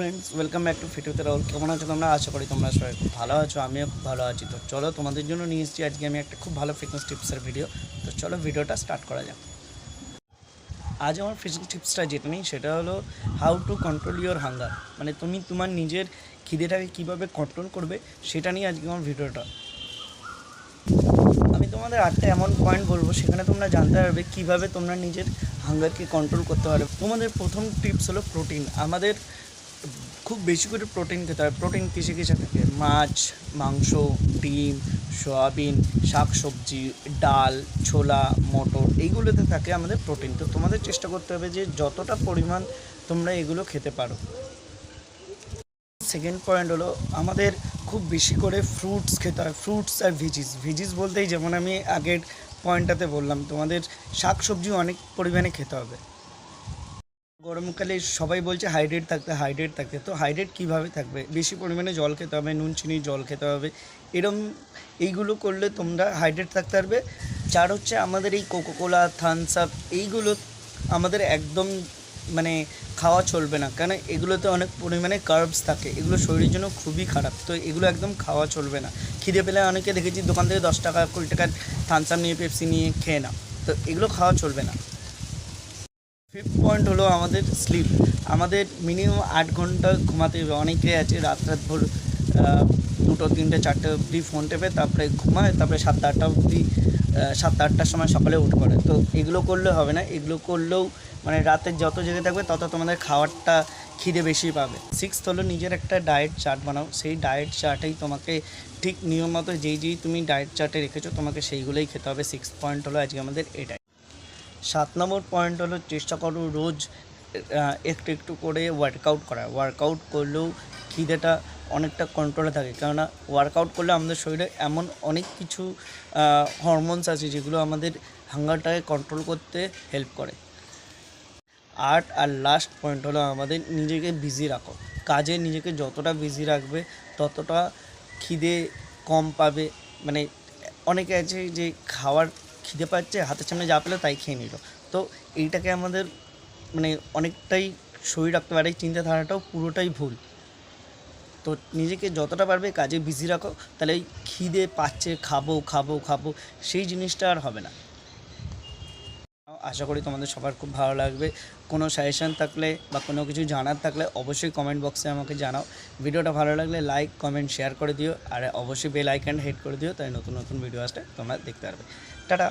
Friends, welcome back to fit with Rahul. কেমন আছো তোমরা? আশা করি তোমরা সবাই খুব ভালো আছো, আমিও খুব ভালো আছি। তো চলো, তোমাদের জন্য নিয়ে এসেছি আজকে আমি একটা খুব ভালো ফিটনেস টিপসের ভিডিও। তো চলো ভিডিওটা স্টার্ট করা যাক। আজ আমার ফিটনেস টিপসটা যেটা নেই সেটা হলো how to control your hunger, মানে তুমি তোমার নিজের খিদেটাকে কীভাবে কন্ট্রোল করবে সেটা নিয়ে আজকে আমার ভিডিওটা। আমি তোমাদের 8টা এমন পয়েন্ট বলবো, সেখানে তোমরা জানতে পারবে কীভাবে তোমরা নিজের হাঙ্গারকে কন্ট্রোল করতে পারবে। তোমাদের প্রথম টিপস হলো প্রোটিন। আমাদের খুব বেশি করে প্রোটিন খেতে হয়। প্রোটিন কিসে কিসে থাকে? মাছ, মাংস, ডিম, সয়াবিন, শাকসবজি, ডাল, ছোলা, মটর, এইগুলোতে থাকে আমাদের প্রোটিন। তো তোমাদের চেষ্টা করতে হবে যে যতটা পরিমাণ তোমরা এগুলো খেতে পারো। সেকেন্ড পয়েন্ট হলো আমাদের খুব বেশি করে ফ্রুটস খেতে হয়। ফ্রুটস আর ভেজিস বলতেই যেমন আমি আগের পয়েন্টটাতে বললাম, তোমাদের শাকসবজি অনেক পরিমাণে খেতে হবে। গরমকালে সবাই বলছে হাইড্রেট থাকতে। তো হাইড্রেট কীভাবে থাকবে? বেশি পরিমাণে জল খেতে হবে, নুন চিনি জল খেতে হবে। এইগুলো করলে তোমরা হাইড্রেট থাকতে পারবে। চার হচ্ছে আমাদের এই কোকোকোলা, থামস আপ, এইগুলো আমাদের একদম মানে খাওয়া চলবে না, কারণ এগুলোতে অনেক পরিমাণে কার্বস থাকে, এগুলো শরীরের জন্য খুবই খারাপ। তো এগুলো একদম খাওয়া চলবে না। খিদে পেলে অনেকে দেখেছি দোকান থেকে 10 টাকা 20 টাকার থামস আপ নিয়ে, পেপসি নিয়ে খেয়ে না। তো এগুলো খাওয়া চলবে না। ফিফথ পয়েন্ট হলো আমাদের স্লিপ। আমাদের মিনিমাম 8 ঘন্টা ঘুমাতে হবে। অনেকে আছে রাত ভর 2টো 3টে 4টে অবধি ফোন টেপে তারপরে ঘুমায়, তারপরে 7টা 8টা অবধি 7টা 8টার সময় সকালে উঠে পড়ে। তো এগুলো করলে হবে না। এগুলো করলেও মানে রাতে যত জেগে থাকবে তত তোমাদের খাবারটা খিদে বেশি পাবে। সিক্সথ হলো নিজের একটা ডায়েট চার্ট বানাও। সেই ডায়েট চার্টেই তোমাকে ঠিক নিয়ম মতো যেই তুমি ডায়েট চার্টে রেখেছো তোমাকে সেইগুলোই খেতে হবে। 6th পয়েন্ট হলো আজকে আমাদের এটাই। 7 নম্বর পয়েন্ট হলো চেষ্টা করো রোজ একটু একটু করে ওয়ার্কআউট করলেও খিদেটা অনেকটা কন্ট্রোলে থাকে, কেননা ওয়ার্কআউট করলে আমাদের শরীরে এমন অনেক কিছু হরমোনস আছে যেগুলো আমাদের হাঙ্গারটাকে কন্ট্রোল করতে হেল্প করে। আর লাস্ট পয়েন্ট হলো আমাদের নিজেকে বিজি রাখো। কাজে নিজেকে যতটা বিজি রাখবে ততটা খিদে কম পাবে। মানে অনেকে আছে যে খিদে পাচ্ছে, হাতের সামনে যা পেলো তাই খেয়ে নিল। তো এইটাকে আমাদের মানে অনেকটাই সরিয়ে রাখতে পারে। এই চিন্তাধারাটাও পুরোটাই ভুল। তো নিজেকে যতটা পারবে কাজে বিজি রাখো, তাহলে এই খিদে পাচ্ছে খাবো সেই জিনিসটা আর হবে না। আশা করি তোমাদের সবার খুব ভালো লাগবে। কোনো সাজেশান থাকলে বা কোনো কিছু জানার থাকলে অবশ্যই কমেন্ট বক্সে আমাকে জানাও। ভিডিওটা ভালো লাগলে লাইক, কমেন্ট, শেয়ার করে দিও। আর অবশ্যই বেল আইকন হিট করে দিও, তাই নতুন ভিডিও আসলে তোমরা দেখতে পারবে। টাটা।